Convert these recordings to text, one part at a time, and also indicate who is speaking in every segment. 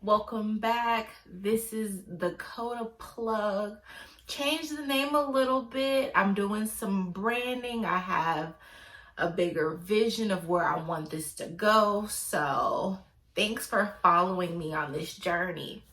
Speaker 1: welcome back. This is the Codaplugasl. Changed the name a little bit. I'm doing some branding. I have a bigger vision of where I want this to go. So thanks for following me on this journey.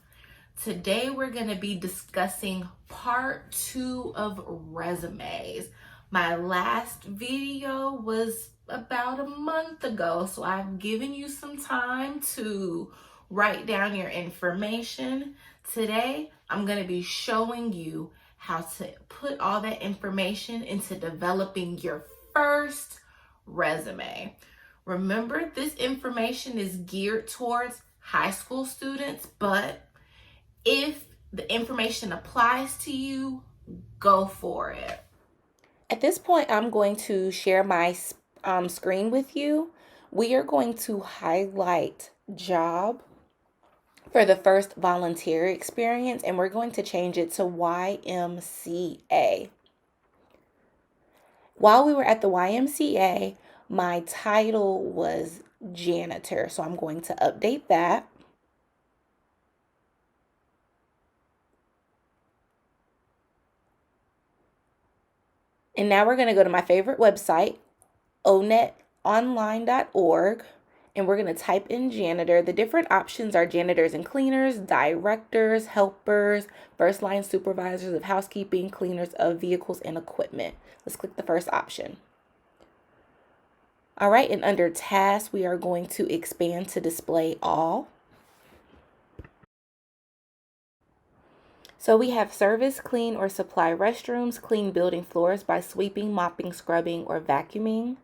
Speaker 1: Today we're going to be discussing part 2 of resumes. My last video was about a month ago, so I've given you some time to write down your information. Today, I'm going to be showing you how to put all that information into developing your first resume. Remember, this information is geared towards high school students, but if the information applies to you, go for it. At this point, I'm going to share my screen with you. We are going to highlight job for the first volunteer experience, and we're going to change it to YMCA. While we were at the YMCA, my title was janitor, so I'm going to update that. And now we're going to go to my favorite website, onetonline.org, and we're going to type in janitor. The different options are janitors and cleaners, directors, helpers, first line supervisors of housekeeping, cleaners of vehicles and equipment. Let's click the first option. All right, and under tasks, we are going to expand to display all. So we have service, clean or supply restrooms, clean building floors by sweeping, mopping, scrubbing, or vacuuming.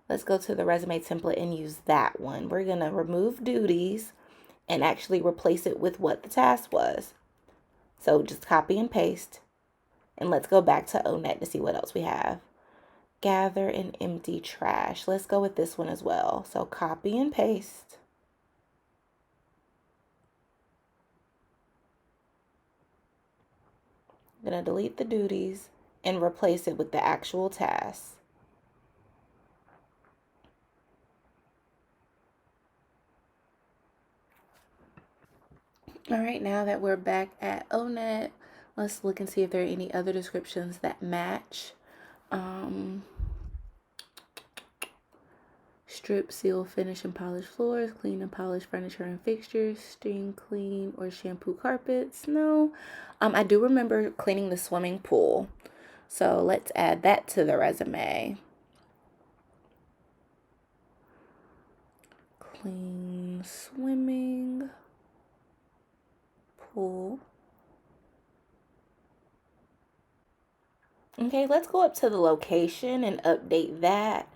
Speaker 1: Let's go to the resume template and use that one. We're going to remove duties and actually replace it with what the task was. So just copy and paste. And let's go back to ONET to see what else we have. Gather and empty trash. Let's go with this one as well. So copy and paste. I'm going to delete the duties and replace it with the actual task. All right, now that we're back at ONET, let's look and see if there are any other descriptions that match. Strip, seal, finish, and polish floors, clean and polish furniture and fixtures, steam, clean, or shampoo carpets. No. I do remember cleaning the swimming pool. So let's add that to the resume. Clean swimming pool. Okay, let's go up to the location and update that.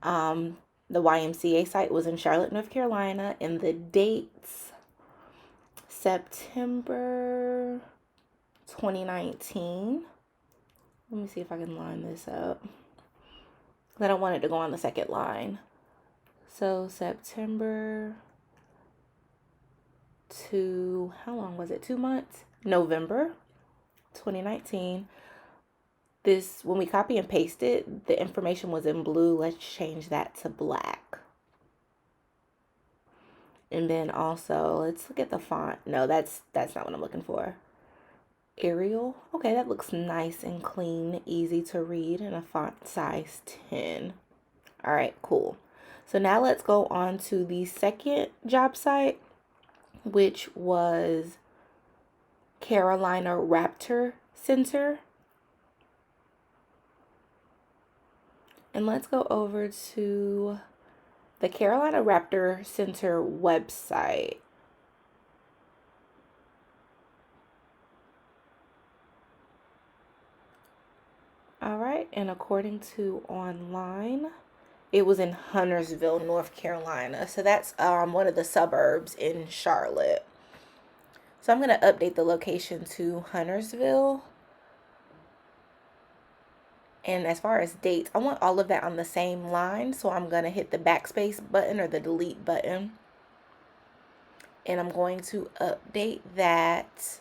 Speaker 1: The YMCA site was in Charlotte, North Carolina, and the dates, September 2019. Let me see if I can line this up. I don't want it to go on the second line. So September to, how long was it? 2 months? November 2019. This, when we copy and paste it, the information was in blue. Let's change that to black. And then also, let's look at the font. No, that's not what I'm looking for. Arial. Okay, that looks nice and clean, easy to read, and a font size 10. All right, cool. So now let's go on to the second job site, which was Carolina Raptor Center. And let's go over to the Carolina Raptor Center website. All right, and according to online, it was in Huntersville, North Carolina. So that's one of the suburbs in Charlotte. So I'm going to update the location to Huntersville. And as far as dates, I want all of that on the same line. So I'm going to hit the backspace button or the delete button. And I'm going to update that.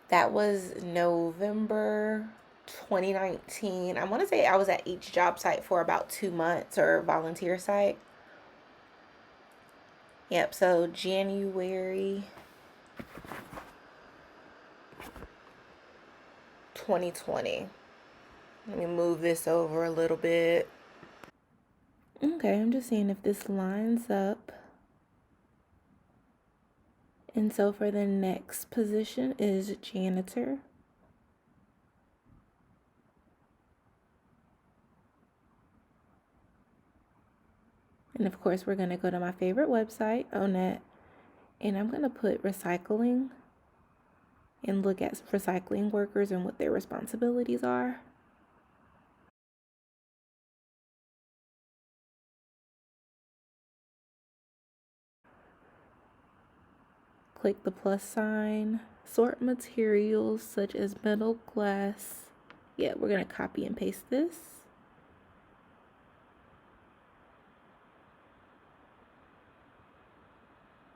Speaker 1: That was November 2019. I want to say I was at each job site for about 2 months, or volunteer site. Yep, so January 2020. Let me move this over a little bit. Okay, I'm just seeing if this lines up. And so for the next position is janitor. And of course, we're going to go to my favorite website, ONET, and I'm going to put recycling and look at recycling workers and what their responsibilities are. Click the plus sign, sort materials such as metal, glass. Yeah, we're going to copy and paste this.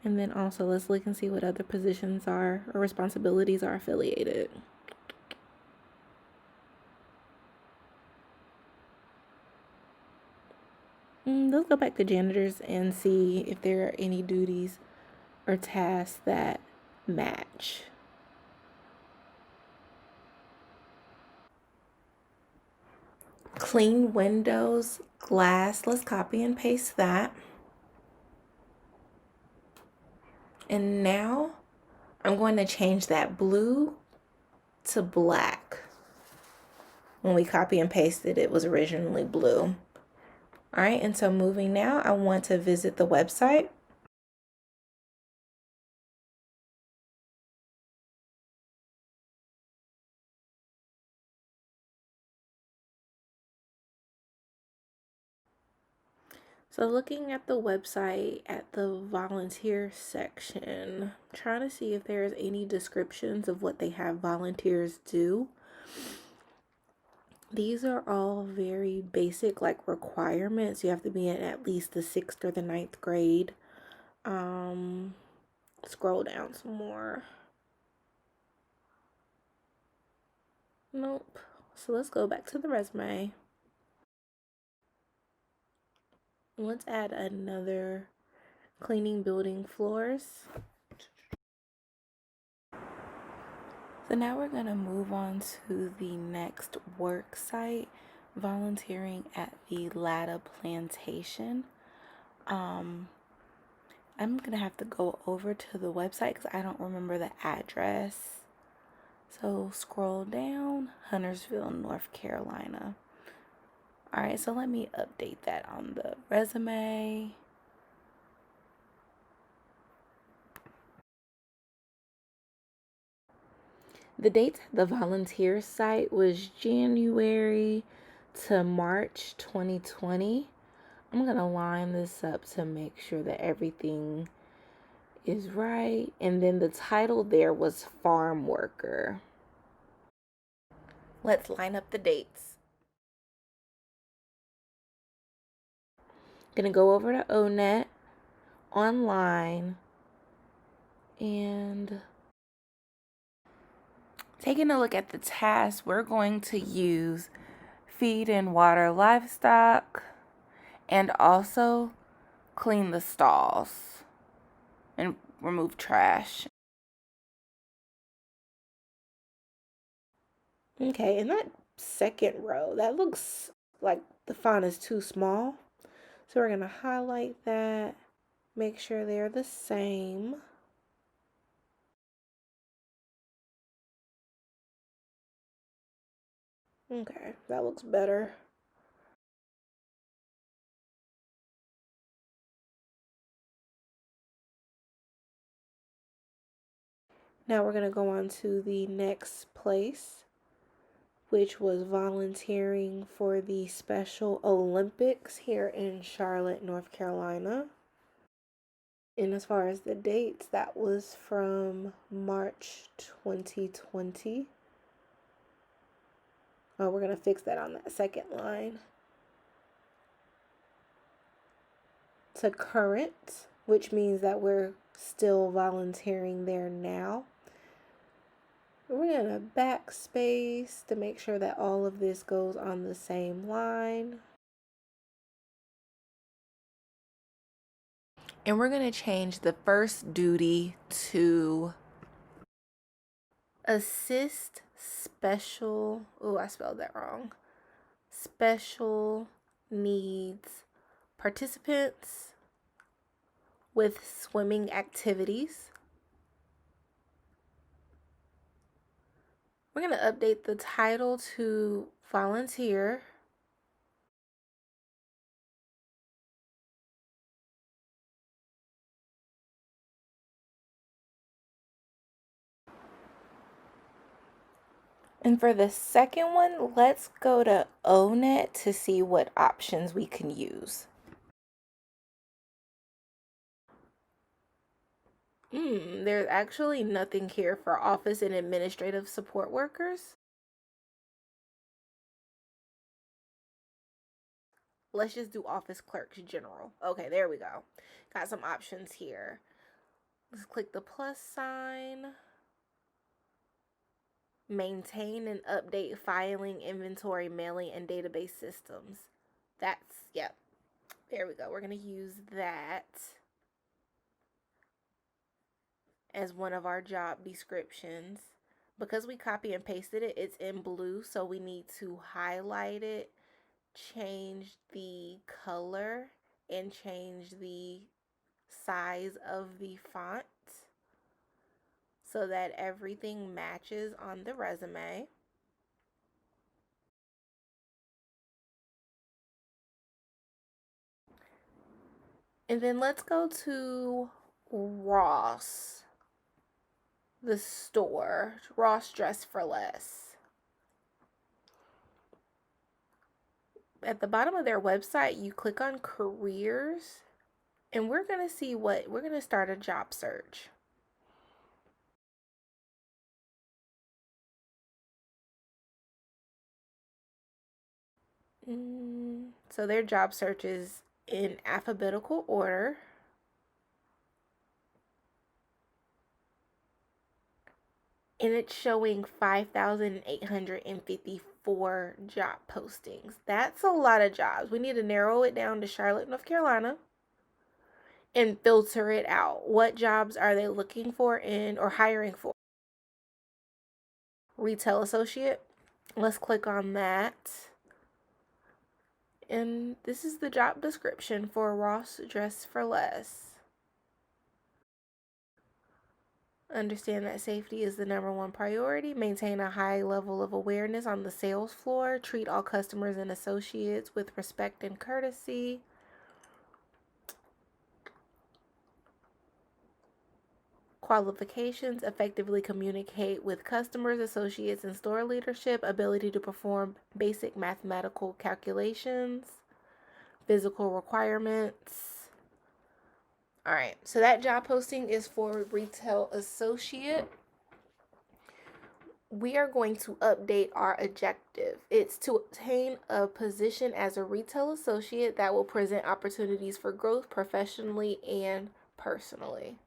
Speaker 1: And then also let's look and see what other positions are or responsibilities are affiliated. Let's go back to janitors and see if there are any duties or tasks that match. Clean windows, glass. Let's copy and paste that. And now I'm going to change that blue to black. When we copy and pasted, it was originally blue. All right, and so moving now, I want to visit the website. So looking at the website at the volunteer section, trying to see if there's any descriptions of what they have volunteers do. These are all very basic, like requirements. You have to be in at least the 6th or the 9th grade. Scroll down some more. Nope. So let's go back to the resume. Let's add another cleaning building floors. So now we're going to move on to the next work site, volunteering at the Latta Plantation. I'm going to have to go over to the website because I don't remember the address. So scroll down, Huntersville, North Carolina. All right, so let me update that on the resume. The dates at the volunteer site was January to March 2020. I'm going to line this up to make sure that everything is right. And then the title there was farm worker. Let's line up the dates. Gonna go over to ONET online and taking a look at the tasks, we're going to use feed and water livestock and also clean the stalls and remove trash. Okay, in that second row, that looks like the font is too small. So we're going to highlight that, make sure they're the same. Okay, that looks better. Now we're going to go on to the next place, which was volunteering for the Special Olympics here in Charlotte, North Carolina. And as far as the dates, that was from March 2020. Oh, we're going to fix that on that second line. To current, which means that we're still volunteering there now. We're going to backspace to make sure that all of this goes on the same line. And we're going to change the first duty to assist special, oh, I spelled that wrong. Special needs participants with swimming activities. We're going to update the title to volunteer. And for the second one, let's go to ONET to see what options we can use. There's actually nothing here for office and administrative support workers. Let's just do office clerks general. Okay, there we go. Got some options here. Let's click the plus sign. Maintain and update filing, inventory, mailing, and database systems. Yep. There we go. We're going to use that as one of our job descriptions. Because we copy and pasted it, it's in blue, so we need to highlight it, change the color, and change the size of the font so that everything matches on the resume. And then let's go to Ross, the store, Ross Dress for Less. At the bottom of their website, you click on careers, and we're going to start a job search. So their job search is in alphabetical order. And it's showing 5,854 job postings. That's a lot of jobs. We need to narrow it down to Charlotte, North Carolina, and filter it out. What jobs are they looking for or hiring for? Retail associate. Let's click on that. And this is the job description for Ross Dress for Less. Understand that safety is the #1 priority. Maintain a high level of awareness on the sales floor. Treat all customers and associates with respect and courtesy. Qualifications: effectively communicate with customers, associates, and store leadership. Ability to perform basic mathematical calculations. Physical requirements. All right, so that job posting is for retail associate. We are going to update our objective. It's to obtain a position as a retail associate that will present opportunities for growth professionally and personally.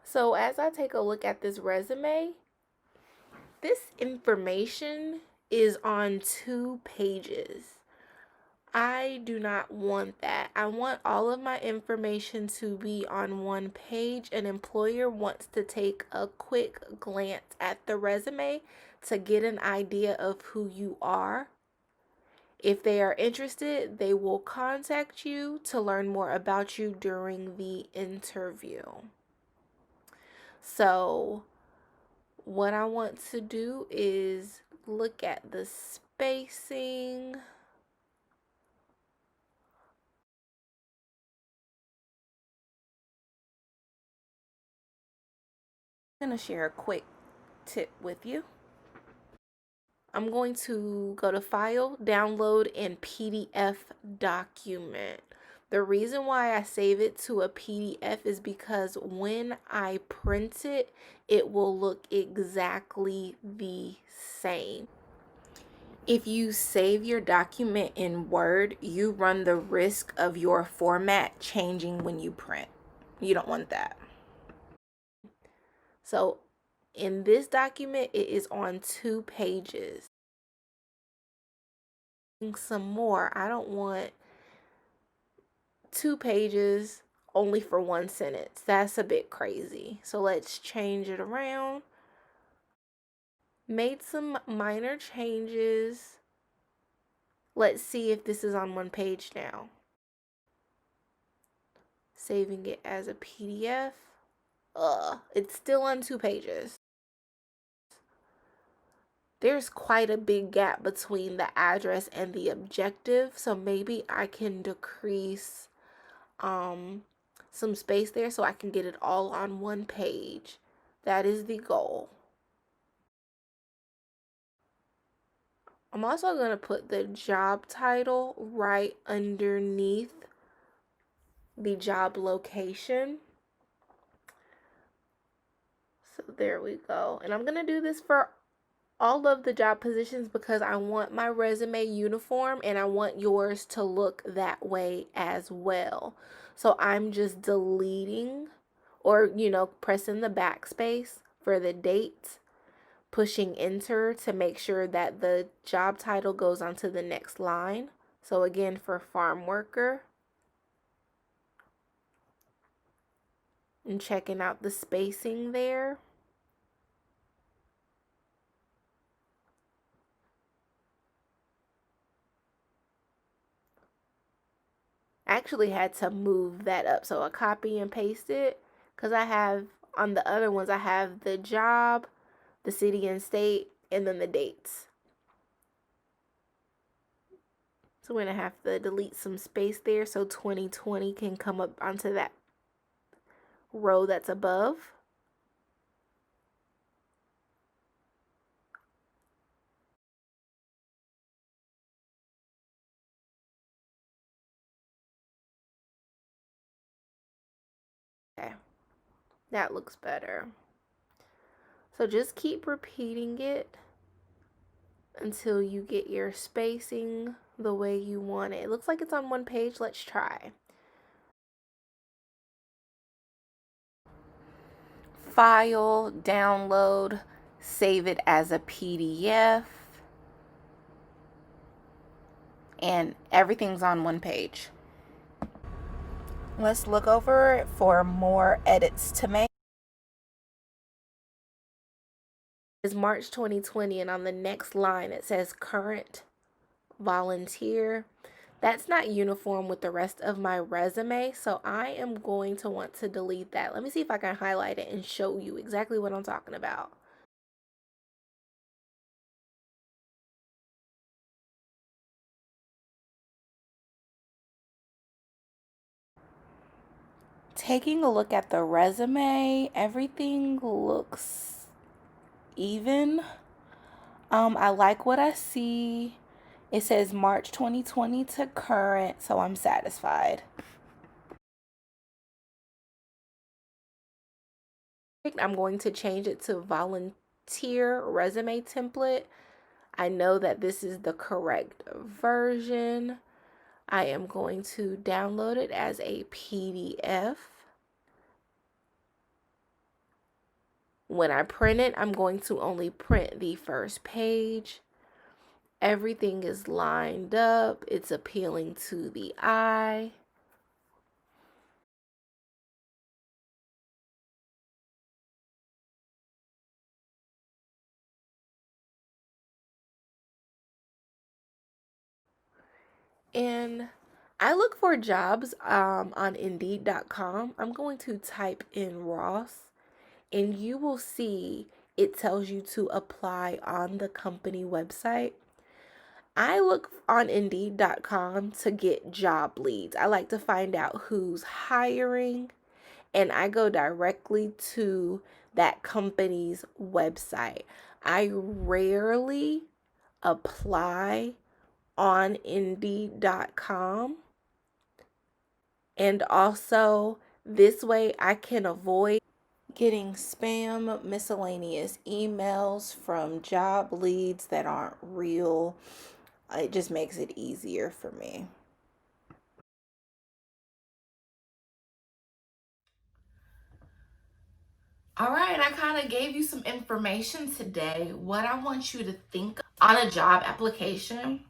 Speaker 1: So as I take a look at this resume, this information is on 2 pages. I do not want that. I want all of my information to be on 1 page. An employer wants to take a quick glance at the resume to get an idea of who you are. If they are interested, they will contact you to learn more about you during the interview. So, what I want to do is look at the spacing. I'm going to share a quick tip with you. I'm going to go to File, Download, and PDF Document. The reason why I save it to a PDF is because when I print it, it will look exactly the same. If you save your document in Word, you run the risk of your format changing when you print. You don't want that. So in this document, it is on 2 pages. some more. I don't want 2 pages only for one sentence. That's a bit crazy. So let's change it around. Made some minor changes. Let's see if this is on one page now. Saving it as a PDF. It's still on 2 pages. There's quite a big gap between the address and the objective, so maybe I can decrease some space there so I can get it all on one page. That is the goal. I'm also going to put the job title right underneath the job location. So there we go. And I'm going to do this for all of the job positions because I want my resume uniform and I want yours to look that way as well. So I'm just deleting or, pressing the backspace for the dates, pushing enter to make sure that the job title goes onto the next line. So again, for farm worker, and checking out the spacing there. I actually had to move that up, so I copy and paste it because I have on the other ones I have the job, the city and state, and then the dates. So we're gonna have to delete some space there so 2020 can come up onto that row that's above. Okay, that looks better. So just keep repeating it until you get your spacing the way you want it. It looks like it's on one page. Let's try. File, download, save it as a PDF, and everything's on one page. Let's look over it for more edits to make. It's March 2020, and on the next line it says current volunteer. That's not uniform with the rest of my resume, so I am going to want to delete that. Let me see if I can highlight it and show you exactly what I'm talking about. Taking a look at the resume, everything looks even. I like what I see. It says March 2020 to current, so I'm satisfied. I'm going to change it to volunteer resume template. I know that this is the correct version. I am going to download it as a PDF. When I print it, I'm going to only print the first page. Everything is lined up. It's appealing to the eye. And I look for jobs on Indeed.com. I'm going to type in Ross, and you will see it tells you to apply on the company website. I look on Indeed.com to get job leads. I like to find out who's hiring, and I go directly to that company's website. I rarely apply on Indeed.com. And also, this way I can avoid getting spam miscellaneous emails from job leads that aren't real. It just makes it easier for me. All right, I kind of gave you some information today. What I want you to think on a job application,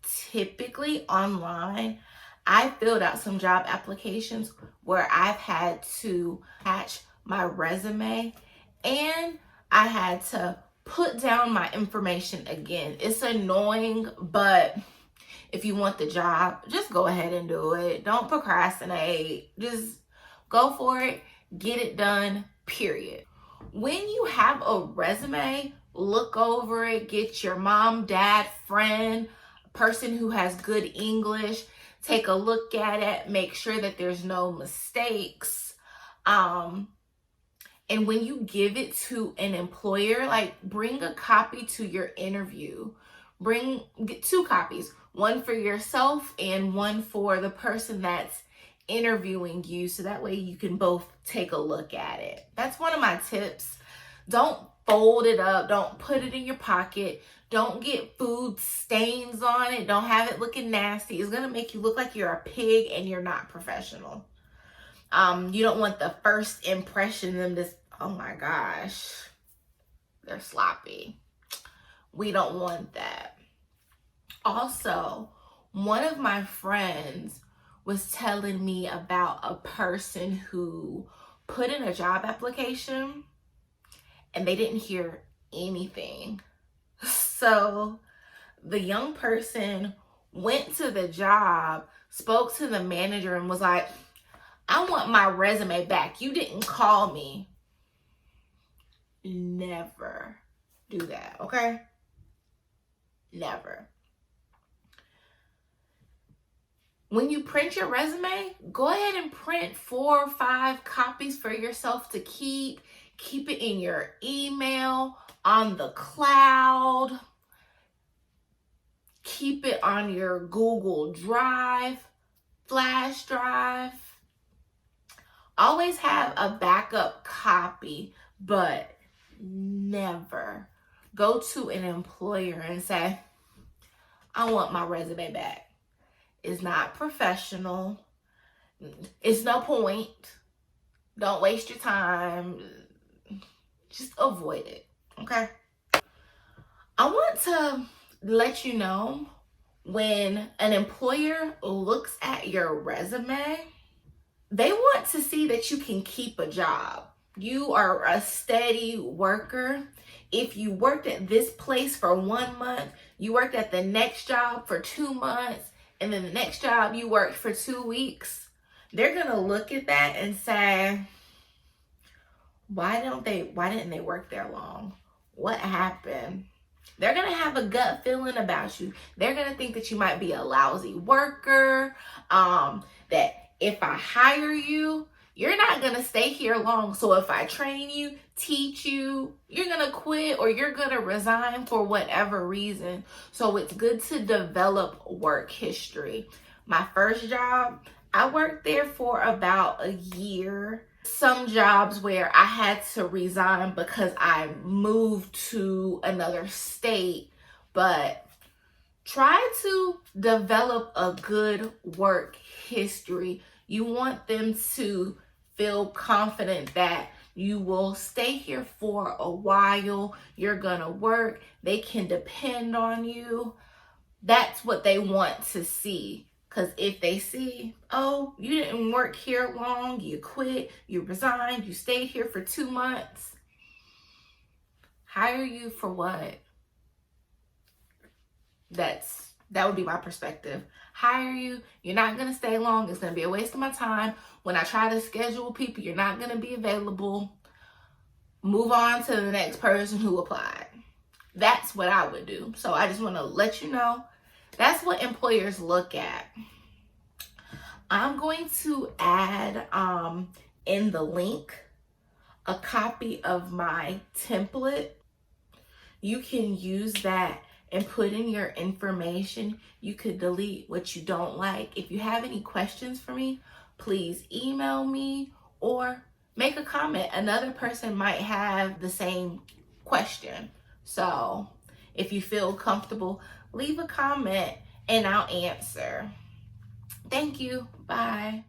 Speaker 1: typically online, I filled out some job applications where I've had to attach my resume and I had to put down my information again. It's annoying, but if you want the job, just go ahead and do it. Don't procrastinate. Just go for it. Get it done, period. When you have a resume, look over it. Get your mom, dad, friend, person who has good English. Take a look at it. Make sure that there's no mistakes. And when you give it to an employer, like bring a copy to your interview. Get 2 copies, one for yourself and one for the person that's interviewing you, so that way you can both take a look at it. That's one of my tips. Don't fold it up. Don't put it in your pocket. Don't get food stains on it. Don't have it looking nasty. It's going to make you look like you're a pig and you're not professional. You don't want the first impression them to, oh my gosh, they're sloppy. We don't want that. Also, one of my friends was telling me about a person who put in a job application and they didn't hear anything. So the young person went to the job, spoke to the manager and was like, I want my resume back. You didn't call me. Never do that, okay? Never. When you print your resume, go ahead and print 4 or 5 copies for yourself to keep. Keep it in your email, on the cloud. Keep it on your Google Drive, flash drive. Always have a backup copy, but never go to an employer and say, I want my resume back. It's not professional. It's no point. Don't waste your time. Just avoid it, okay? I want to let you know, when an employer looks at your resume, they want to see that you can keep a job. You are a steady worker. If you worked at this place for 1 month, you worked at the next job for 2 months, and then the next job you worked for 2 weeks, they're going to look at that and say, why didn't they work there long? What happened? They're going to have a gut feeling about you. They're going to think that you might be a lousy worker, that if I hire you, you're not going to stay here long. So if I train you, teach you, you're going to quit or you're going to resign for whatever reason. So it's good to develop work history. My first job, I worked there for about a year. Some jobs where I had to resign because I moved to another state, but try to develop a good work history. You want them to feel confident that you will stay here for a while. You're gonna work. They can depend on you. That's what they want to see. Because if they see, oh, you didn't work here long, you quit, you resigned, you stayed here for 2 months, hire you for what? That would be my perspective. Hire you, you're not going to stay long, it's going to be a waste of my time. When I try to schedule people, you're not going to be available. Move on to the next person who applied. That's what I would do. So I just want to let you know, that's what employers look at. I'm going to add in the link a copy of my template. You can use that and put in your information. You could delete what you don't like. If you have any questions for me, please email me or make a comment. Another person might have the same question. So if you feel comfortable, leave a comment and I'll answer. Thank you. Bye.